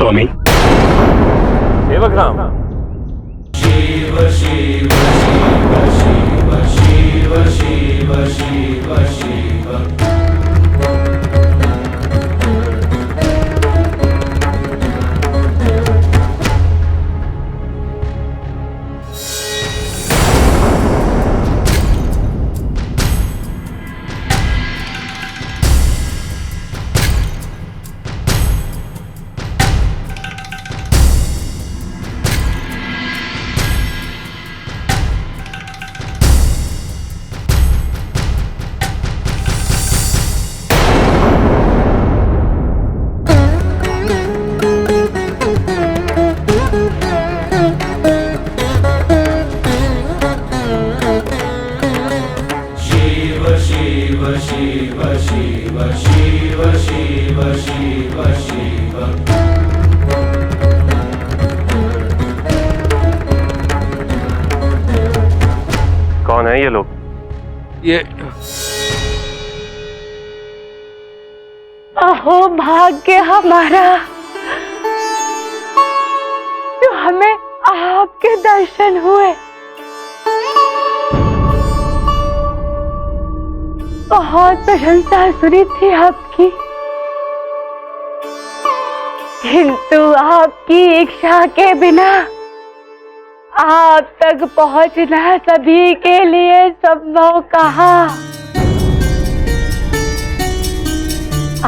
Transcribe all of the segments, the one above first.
स्वामी। सेवक राम। शिव शिव शिव शिव शिव शिव शिव शिव। शिव शिव शिव शिव शिव शिव। कौन है ये लोग? ये अहो भाग्य हमारा, जो हमें आपके दर्शन हुए। बहुत प्रशंसा सुनी थी आपकी, किंतु आपकी इच्छा के बिना आप तक पहुंचना सभी के लिए संभव कहा।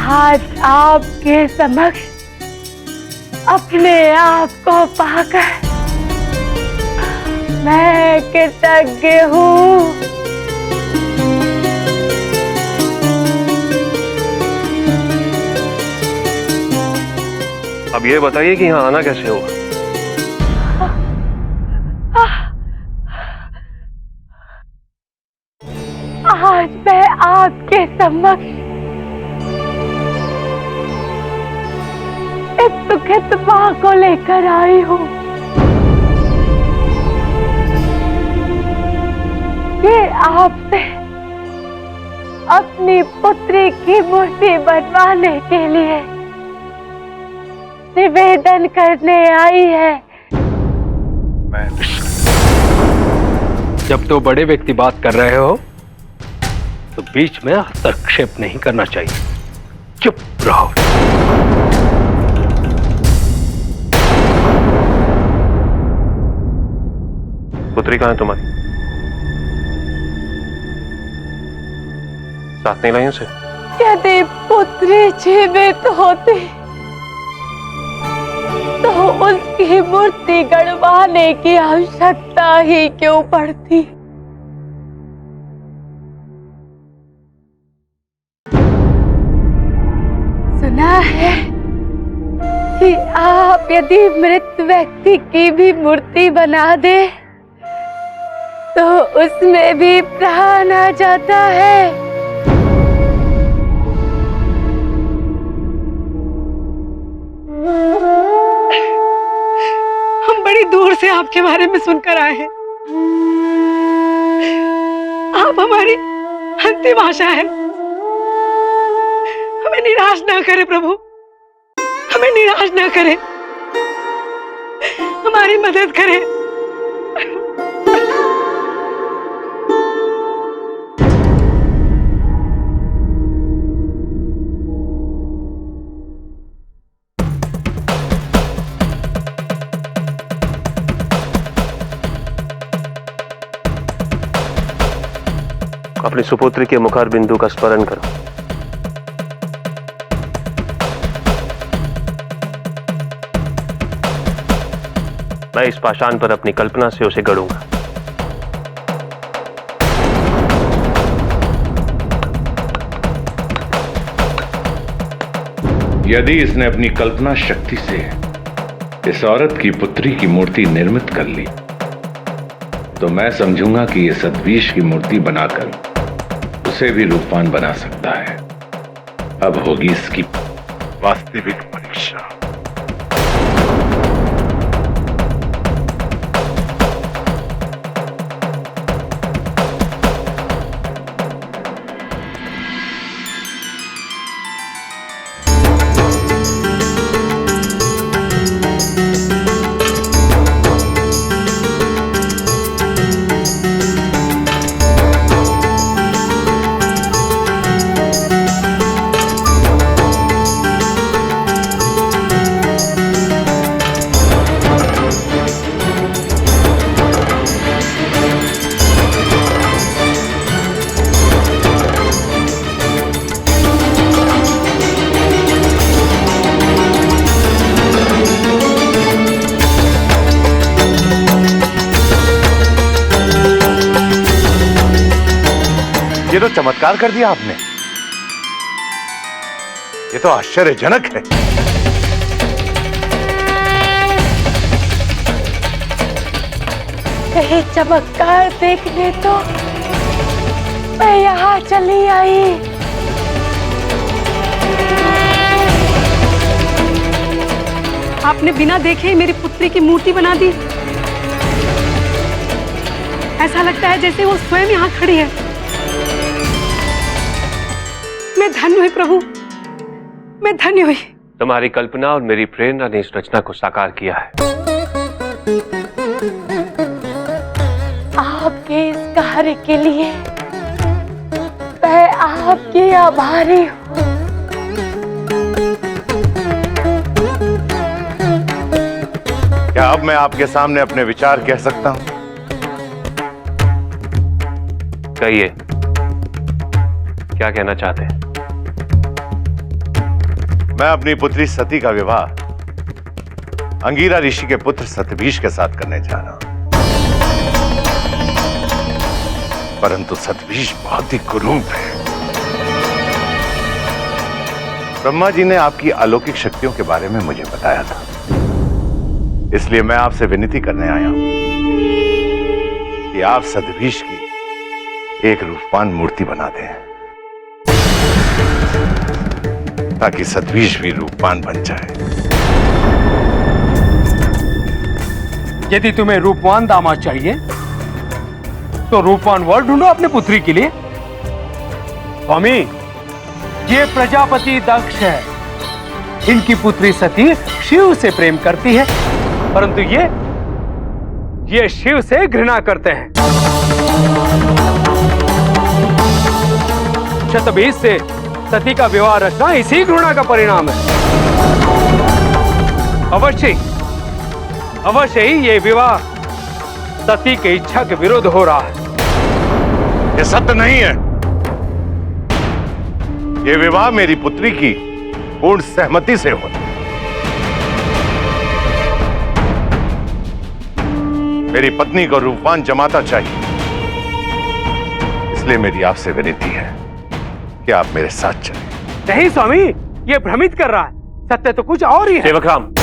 आज आपके समक्ष अपने आप को पाकर मैं कृतज्ञ हूँ। अब ये बताइए कि यहाँ आना कैसे हुआ? आज मैं आपके समक्ष इस सुखित मां को लेकर आई हूँ। ये आपसे अपनी पुत्री की मूर्ति बनवाने के लिए निवेदन करने आई है। मैं जब तो बड़े व्यक्ति बात कर रहे हो तो बीच में हस्तक्षेप नहीं करना चाहिए। चुप रहो। पुत्री कहाँ है तुम्हारी? साथ नहीं लाई उसे? यदि पुत्री जीवित होती तो उसकी मूर्ति गड़वाने की आवश्यकता ही क्यों पड़ती। सुना है कि आप यदि मृत व्यक्ति की भी मूर्ति बना दे तो उसमें भी प्राण आ जाता है। हम बड़ी दूर से आपके बारे में सुनकर आए हैं। आप हमारी अंतिम आशा है। हमें निराश ना करें प्रभु, हमें निराश ना करें, हमारी मदद करें। अपनी सुपुत्री के मुखार बिंदु का स्मरण करो। मैं इस पाषाण पर अपनी कल्पना से उसे गढ़ूंगा। यदि इसने अपनी कल्पना शक्ति से इस औरत की पुत्री की मूर्ति निर्मित कर ली तो मैं समझूंगा कि ये सद्विष की मूर्ति बनाकर उसे भी रूपवान बना सकता है। अब होगी इसकी वास्तविक परीक्षा। ये तो चमत्कार कर दिया आपने। ये तो आश्चर्यजनक है। यही चमत्कार देखने तो मैं यहाँ चली आई। आपने बिना देखे ही मेरी पुत्री की मूर्ति बना दी। ऐसा लगता है जैसे वो स्वयं यहाँ खड़ी है। मैं धन्य हुई प्रभु, मैं धन्य हुई। तुम्हारी कल्पना और मेरी प्रेरणा ने इस रचना को साकार किया है। आपके इस कार्य के लिए मैं आपकी आभारी हूँ। क्या अब मैं आपके सामने अपने विचार कह सकता हूं? कहिए, क्या कहना चाहते हैं? मैं अपनी पुत्री सती का विवाह अंगीरा ऋषि के पुत्र सतभीष के साथ करने जा रहा हूं। परंतु सतभीष बहुत ही कुरूप है। ब्रह्मा जी ने आपकी अलौकिक शक्तियों के बारे में मुझे बताया था, इसलिए मैं आपसे विनती करने आया हूं कि आप सतभीष की एक रूपवान मूर्ति बना दें, ताकि सतभीष भी रूपवान बन जाए। यदि तुम्हें रूपवान दामाद चाहिए तो रूपवान वर ढूंढो अपने पुत्री के लिए। स्वामी, ये प्रजापति दक्ष है। इनकी पुत्री सती शिव से प्रेम करती है, परंतु ये शिव से घृणा करते हैं। शतभीष से सती का विवाह रचना इसी घृणा का परिणाम है। अवश्य ही ये विवाह सती की इच्छा के विरुद्ध हो रहा है। ये सत्य नहीं है। ये विवाह मेरी पुत्री की पूर्ण सहमति से होता। मेरी पत्नी को रूपवान जमाता चाहिए, इसलिए मेरी आपसे विनती है कि आप मेरे साथ चलें। नहीं स्वामी, ये भ्रमित कर रहा है। सत्य तो कुछ और ही है। सेवकराम,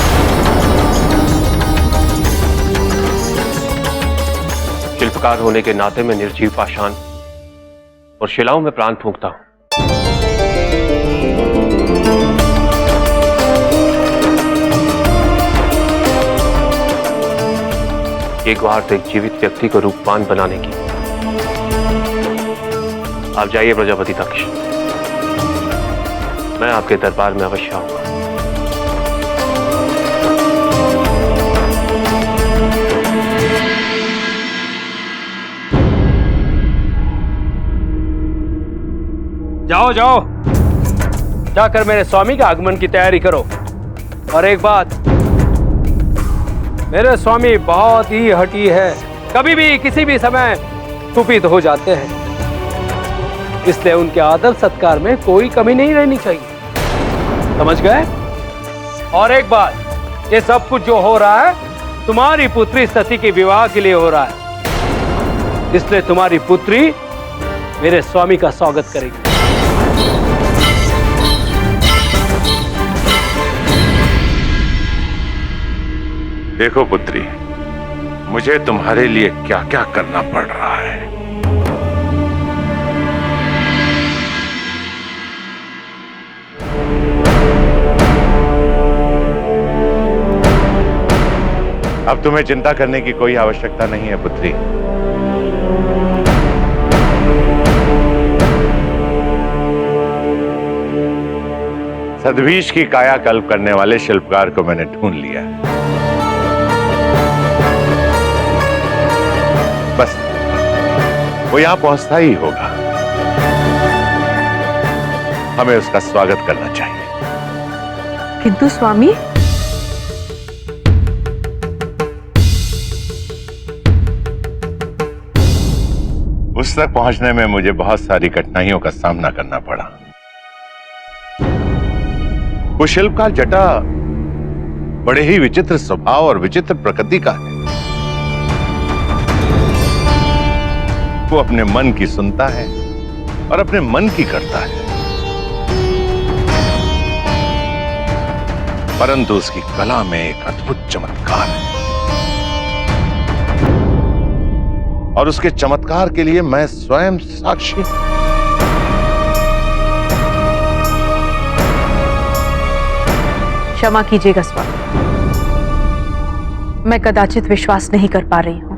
शिल्पकार होने के नाते मैं निर्जीव पाषाण और शिलाओं में प्राण फूंकता हूं। एक गुहार तो एक जीवित व्यक्ति को रूपवान बनाने की। आप जाइए प्रजापति दक्ष, मैं आपके दरबार में अवश्य आऊंगा। जाओ जाओ, जाकर मेरे स्वामी के आगमन की तैयारी करो। और एक बात, मेरे स्वामी बहुत ही हठी है, कभी भी किसी भी समय कुपित हो जाते हैं, इसलिए उनके आदर सत्कार में कोई कमी नहीं रहनी चाहिए। समझ गए? और एक बात, ये सब कुछ जो हो रहा है तुम्हारी पुत्री सती के विवाह के लिए हो रहा है, इसलिए तुम्हारी पुत्री मेरे स्वामी का स्वागत करेगी। देखो पुत्री, मुझे तुम्हारे लिए क्या क्या करना पड़ रहा है। अब तुम्हें चिंता करने की कोई आवश्यकता नहीं है पुत्री। सतभीष की कायाकल्प करने वाले शिल्पकार को मैंने ढूंढ लिया है। बस वो यहां पहुंचता ही होगा। हमें उसका स्वागत करना चाहिए। किंतु स्वामी, उस तक पहुंचने में मुझे बहुत सारी कठिनाइयों का सामना करना पड़ा। वो शिल्पकार जटा बड़े ही विचित्र स्वभाव और विचित्र प्रकृति का है। वो अपने मन की सुनता है और अपने मन की करता है, परंतु उसकी कला में एक अद्भुत चमत्कार है और उसके चमत्कार के लिए मैं स्वयं साक्षी हूं। क्षमा कीजिएगा स्वामी, मैं कदाचित विश्वास नहीं कर पा रही हूं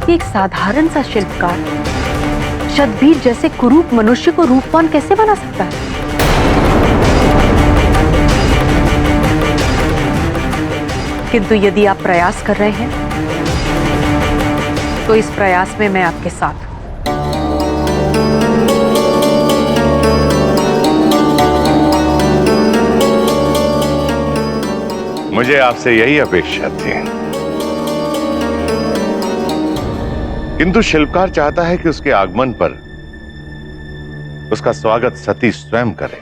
कि एक साधारण सा शिल्पकार शतबीर जैसे कुरूप मनुष्य को रूपवान कैसे बना सकता है। किंतु यदि आप प्रयास कर रहे हैं तो इस प्रयास में मैं आपके साथ हूं। मुझे आपसे यही अपेक्षा थी, किंतु शिल्पकार चाहता है कि उसके आगमन पर उसका स्वागत सती स्वयं करे।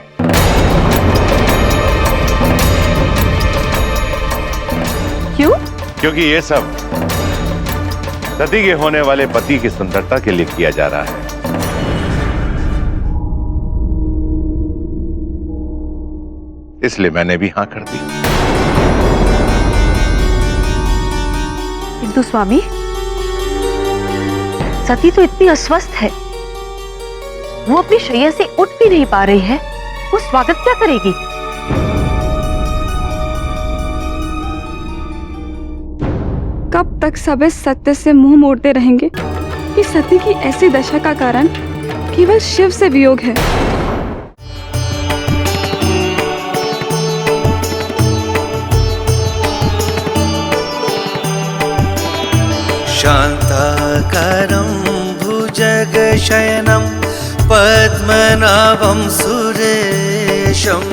क्यों? क्योंकि ये सब सती के होने वाले पति की सुंदरता के लिए किया जा रहा है। इसलिए मैंने भी हां कर दी। किंतु स्वामी, सती तो इतनी अस्वस्थ है, वो अपनी शैया से उठ भी नहीं पा रही है, वो स्वागत क्या करेगी? कब तक सब इस सत्य से मुंह मोड़ते रहेंगे कि सती की ऐसी दशा का कारण केवल शिव से वियोग है। शान्ताकारं भुजगशयनं पद्मनाभं सुरेशम्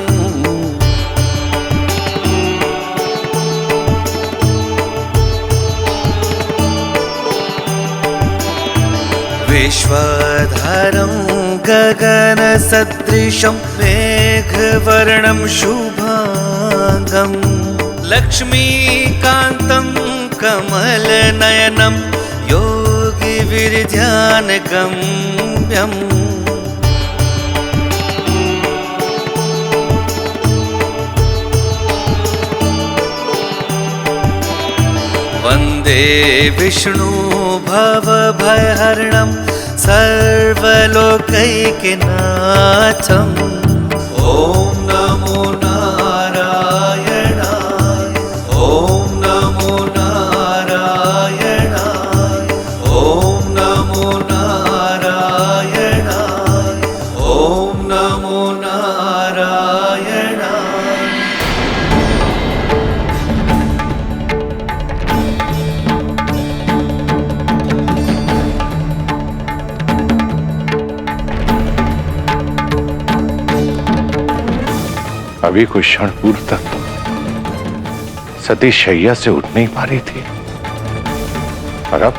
विश्वाधारं गगनसदृशं मेघवर्णं शुभांगं लक्ष्मीकान्तं कमलनयनं योगिविरध्यानगम्यम् वन्दे विष्णु भवभयहरणं सर्वलोकैकनाथम्। ॐ नमो नारायणाय, ॐ नमो नारायणाय, ॐ नमो नारायणाय, ॐ नमो नारायणाय। अभी कुछ क्षण पूर्व तक सती शैया से उठ नहीं पा रही थी और अब